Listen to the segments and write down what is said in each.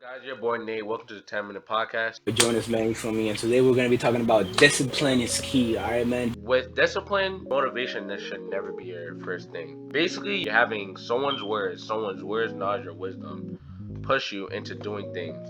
Guys, your boy Nate. Welcome to the 10 Minute Podcast. Join us, man. You feel me? And today we're gonna be talking about discipline is key. All right, man. With discipline, motivation, this should never be your first thing. Basically, you're having someone's words, knowledge, or wisdom push you into doing things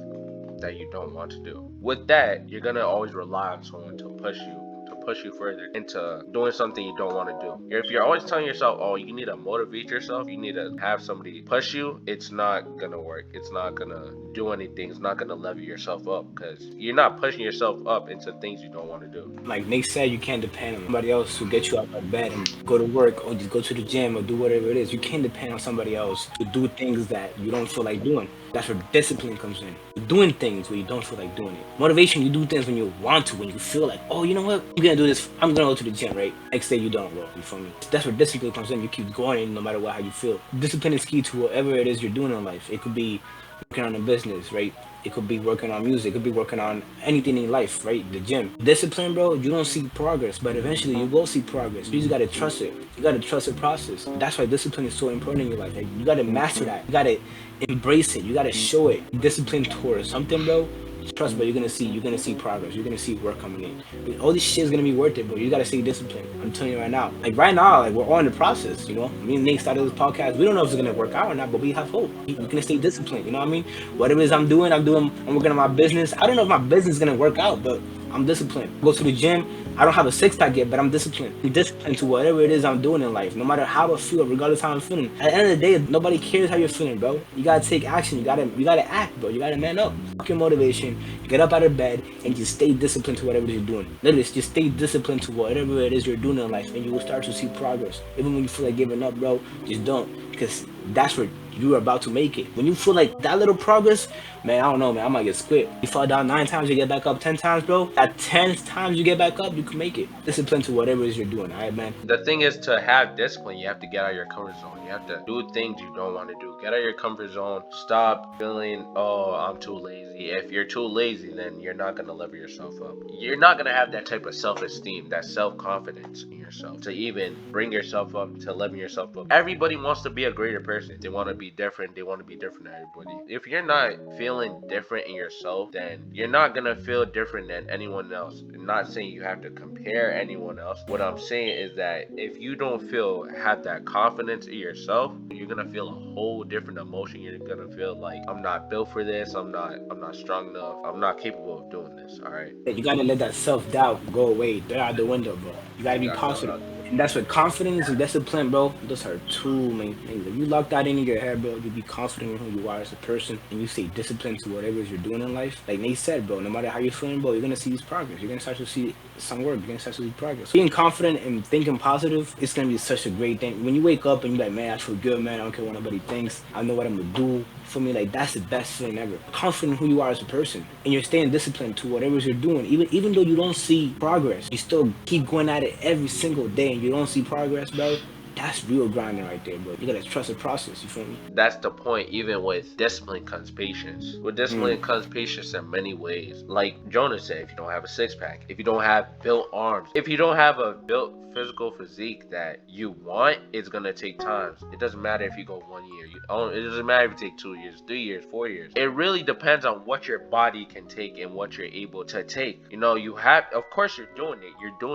that you don't want to do. With that, you're gonna always rely on someone to push you further into doing something you don't want to do. If you're always telling yourself, oh, you need to motivate yourself, you need to have somebody push you, it's not gonna work. It's not gonna do anything. It's not gonna level yourself up because you're not pushing yourself up into things you don't want to do. Like Nate said, you can't depend on somebody else to get you out of bed and go to work or just go to the gym or do whatever it is. You can't depend on somebody else to do things that you don't feel like doing. That's where discipline comes in. You're doing things where you don't feel like doing it. Motivation, you do things when you want to, when you feel like, oh, you know what? I'm gonna do this. I'm gonna go to the gym, right? Next day you don't go. You feel me? That's where discipline comes in. You keep going no matter what, how you feel. Discipline is key to whatever it is you're doing in life. It could be working on a business, right? It could be working on music. It could be working on anything in life, right? The gym. Discipline, bro, you don't see progress, but eventually you will see progress. You just gotta trust it. You gotta trust the process. That's why discipline is so important in your life. Like, you gotta master that. You gotta embrace it. You gotta show it. Discipline towards something, bro. Trust, but you're gonna see progress. You're gonna see work coming in. All this shit is gonna be worth it, bro. You gotta stay disciplined. I'm telling you right now. Like right now, like we're all in the process. You know, me and Nate started this podcast. We don't know if it's gonna work out or not, but we have hope. We're gonna stay disciplined. You know what I mean? Whatever it is I'm doing. I'm working on my business. I don't know if my business is gonna work out, but I'm disciplined. Go to the gym. I don't have a six-pack yet, but I'm disciplined. I'm disciplined to whatever it is I'm doing in life, no matter how I feel, regardless how I'm feeling. At the end of the day, nobody cares how you're feeling, bro. You gotta take action. You gotta act, bro. You gotta man up. Fuck your motivation. You get up out of bed and just stay disciplined to whatever it is you're doing. Literally, just stay disciplined to whatever it is you're doing in life, and you will start to see progress. Even when you feel like giving up, bro, just don't, because that's where you're about to make it. When you feel like that little progress, man, I don't know, man, I might get quit. You fall down 9 times, you get back up 10 times, bro. At 10 times you get back up, you can make it. Discipline to whatever it is you're doing, all right, man? The thing is, to have discipline, you have to get out of your comfort zone. You have to do things you don't want to do. Get out of your comfort zone. Stop feeling, oh, I'm too lazy. If you're too lazy, then you're not going to level yourself up. You're not going to have that type of self-esteem, that self-confidence in yourself to even bring yourself up, to level yourself up. Everybody wants to be a greater person. They want to be different. They want to be different than everybody. If you're not feeling different in yourself, then you're not going to feel different than anyone else. I'm not saying you have to compare anyone else. What I'm saying is that if you don't have that confidence in yourself, you're gonna feel a whole different emotion. You're gonna feel like, I'm not built for this, I'm not strong enough, I'm not capable of doing this. All right, You gotta let that self-doubt go away. Throw it out the window, bro. You gotta be positive. And that's what confidence and discipline, bro. Those are two main things. If you lock that in your head, bro, you be confident in who you are as a person, and you stay disciplined to whatever it is you're doing in life. Like Nate said, bro, no matter how you're feeling, bro, you're gonna see this progress. You're gonna start to see some work. You're gonna start to see progress. Being confident and thinking positive, it's gonna be such a great thing. When you wake up and you're like, man, I feel good, man. I don't care what nobody thinks. I know what I'm gonna do. For me, like, that's the best feeling ever. Confident in who you are as a person, and you're staying disciplined to whatever you're doing. Even though you don't see progress, you still keep going at it every single day, and you don't see progress, bro. That's real grinding right there, bro. You gotta trust the process. You feel me? that's the point. Even with discipline comes patience. With discipline comes patience in many ways. Like Jonas said, if you don't have a six-pack, if you don't have built arms, if you don't have a built physical physique that you want, it's gonna take time. It doesn't matter if you go 1 year. It doesn't matter if you take 2 years, 3 years, 4 years. It really depends on what your body can take and what you're able to take. You know, of course you're doing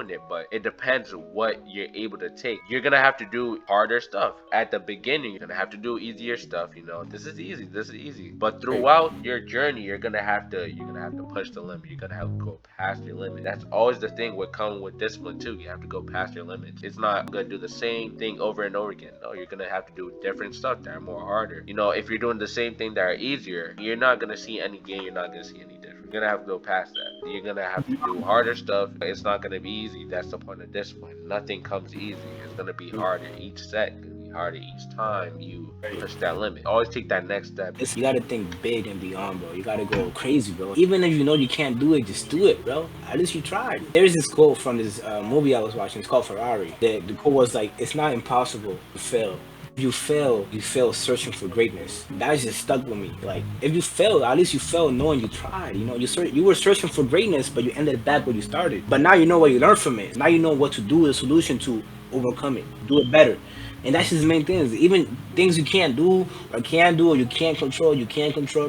it, but it depends on what you're able to take. You're gonna have to do harder stuff. At the beginning, you're gonna have to do easier stuff. You know, this is easy. But throughout your journey, you're gonna have to push the limit. You're gonna have to go past your limit. That's always the thing with coming with discipline too. You have to go past your limits. It's not gonna do the same thing over and over again. No, you're gonna have to do different stuff that are more harder. You know, if you're doing the same thing that are easier, you're not gonna see any gain. You're not gonna see any difference. You're gonna have to go past that. You're gonna have to do harder stuff. It's not gonna be easy. That's the point of discipline. Nothing comes easy. It's gonna be harder each set. It's gonna be harder each time you push that limit. Always take that next step. You gotta think big and beyond, bro. You gotta go crazy, bro. Even if you know you can't do it, just do it, bro. At least you tried. There's this quote from this movie I was watching. It's called Ferrari. The quote was like, "It's not impossible to fail. If you fail searching for greatness." That just stuck with me. Like, if you fail, at least you failed knowing you tried. You know, you were searching for greatness, but you ended back where you started. But now you know what you learned from it. Now you know what to do, the solution to overcome it. Do it better. And that's just the main things. Even things you can't do or can do or you can't control,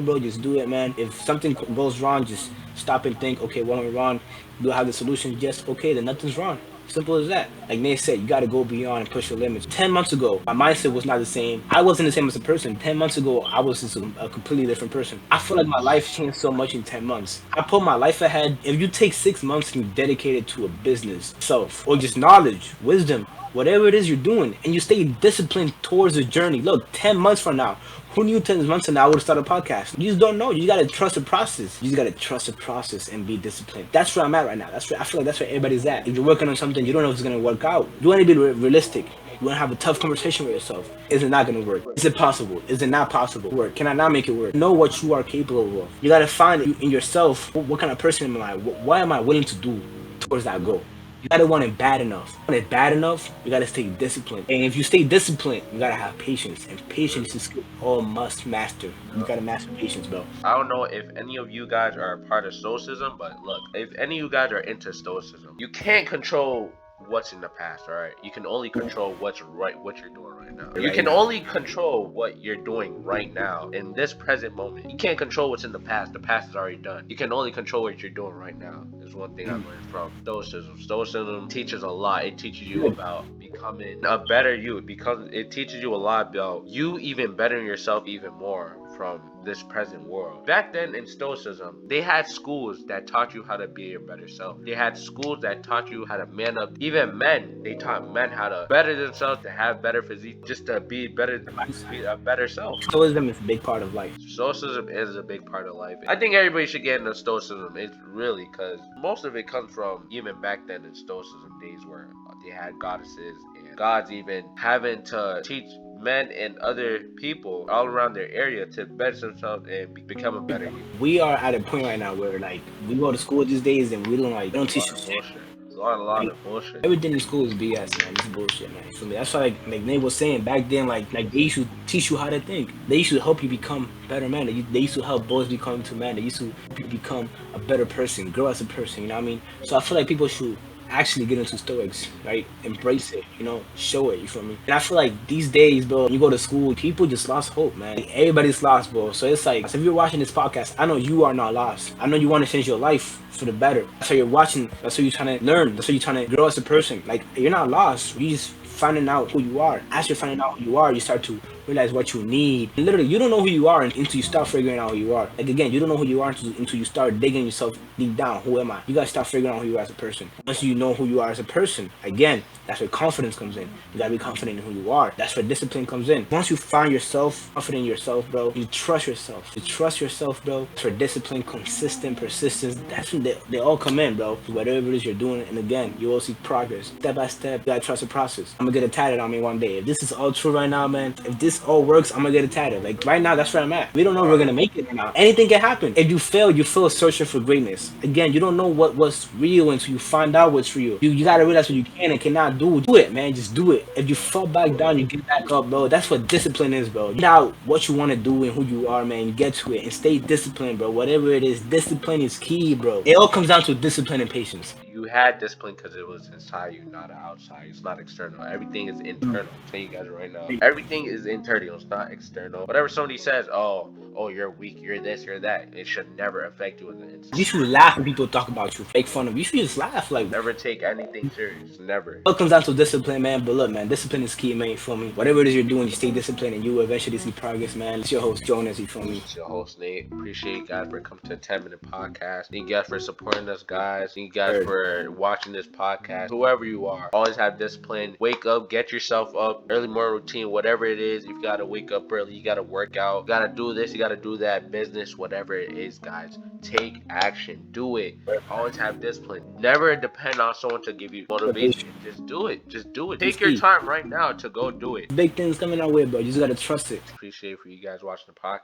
bro. Just do it, man. If something goes wrong, just stop and think, okay, what went wrong? Do I have the solution? Yes, okay, then nothing's wrong. Simple as that. Like Nate said, you gotta go beyond and push your limits. 10 months ago, my mindset was not the same. I wasn't the same as a person. 10 months ago, I was just a completely different person. I feel like my life changed so much in 10 months. I put my life ahead. If you take 6 months and you dedicate it to a business, self, or just knowledge, wisdom, whatever it is you're doing, and you stay disciplined towards the journey. Look, 10 months from now, who knew 10 months from now I would have started a podcast? You just don't know. You gotta trust the process. You just gotta trust the process and be disciplined. That's where I'm at right now. That's where I feel like that's where everybody's at. If you're working on something, you don't know if it's gonna work out. You wanna be realistic. You wanna have a tough conversation with yourself. Is it not gonna work? Is it possible? Is it not possible? Work? Can I not make it work? Know what you are capable of. You gotta find in yourself what kind of person am I? What am I willing to do towards that goal? You gotta want it bad enough. Want it bad enough, you gotta stay disciplined. And if you stay disciplined, you gotta have patience. And patience is all must master. You gotta master patience, bro. I don't know if any of you guys are a part of Stoicism, but look, if any of you guys are into Stoicism, you can't control what's in the past, all right? You can only control what's right, what you're doing right now. You can only control what you're doing right now in this present moment. You can't control what's in the past. The past is already done. You can only control what you're doing right now. Is one thing I learned from Stoicism. Stoicism teaches a lot. It teaches you about becoming a better you. It teaches you a lot about you even bettering yourself even more from this present world. Back then in Stoicism, they had schools that taught you how to be your better self. They had schools that taught you how to man up. Even men, they taught men how to better themselves, to have better physique, just to be better, to be a better self. Stoicism is a big part of life. Stoicism is a big part of life. I think everybody should get into Stoicism. It's really because most of it comes from even back then in Stoicism days where they had goddesses and gods even having to teach men and other people all around their area to better themselves and become a better you. We are at a point right now where like we go to school these days and we don't teach you shit. A lot of bullshit. Everything in school is BS, man. It's bullshit, man. So that's why like Nate was saying back then, like they used to teach you how to think. They used to help you become better man. They used to help boys become to man. They used to help you become a better person, grow as a person, you know what I mean? So I feel like people should actually get into Stoics, right? Embrace it, you know, show it, you feel me? And I feel like these days, bro, you go to school, people just lost hope, man. Everybody's lost, bro. So it's like, so if you're watching this podcast, I know you are not lost. I know you want to change your life for the better. That's why you're watching. That's why you're trying to learn. That's why you're trying to grow as a person. Like, you're not lost. You just finding out who you are. As you're finding out who you are, you start to realize what you need. And literally, you don't know who you are until you start figuring out who you are. Like again, you don't know who you are until you start digging yourself deep down. Who am I? You gotta start figuring out who you are as a person. Once you know who you are as a person, again, that's where confidence comes in. You gotta be confident in who you are. That's where discipline comes in. Once you find yourself, confident in yourself, bro, you trust yourself. You trust yourself, bro. That's where discipline, consistent, persistence, that's when they all come in, bro. Whatever it is you're doing, and again, you will see progress. Step by step, you gotta trust the process. I'm gonna get it tatted on me one day. If this is all true right now, man, if this all works, I'm gonna get it tatted. Like right now, that's where I'm at. We don't know if we're gonna make it or not. Anything can happen. If you fail, you feel searching for greatness. Again, you don't know what's real until you find out what's real. You gotta realize what you can and cannot do. Do it, man. Just do it. If you fall back down, you get back up, bro. That's what discipline is, bro. Get out what you want to do and who you are, man. You get to it and stay disciplined, bro. Whatever it is, discipline is key, bro. It all comes down to discipline and patience. You had discipline because it was inside you, not outside. It's not external. Everything is internal. I'm telling you guys right now. Everything is internal. It's not external. Whatever somebody says, oh, you're weak, you're this, you're that, it should never affect you in the inside. You should laugh when people talk about you, make fun of you. You should just laugh, like. Never take anything serious. Never. It all comes down to discipline, man. But look, man, discipline is key, man. You feel me? Whatever it is you're doing, you stay disciplined and you will eventually see progress, man. It's your host, Jonas. You feel me? It's your host, Nate. Appreciate you guys for coming to a 10-minute podcast. Thank you guys for supporting us, guys. Thank you guys for watching this podcast. Whoever you are, always have discipline. Wake up, get yourself up. Early morning routine, whatever it is. If you gotta wake up early, you gotta work out. You gotta do this, you gotta do that. Business, whatever it is, guys. Take action. Do it. Always have discipline. Never depend on someone to give you motivation. Just do it. Just do it. Take your time right now to go do it. Big things coming our way, bro. You just gotta trust it. Appreciate for you guys watching the podcast.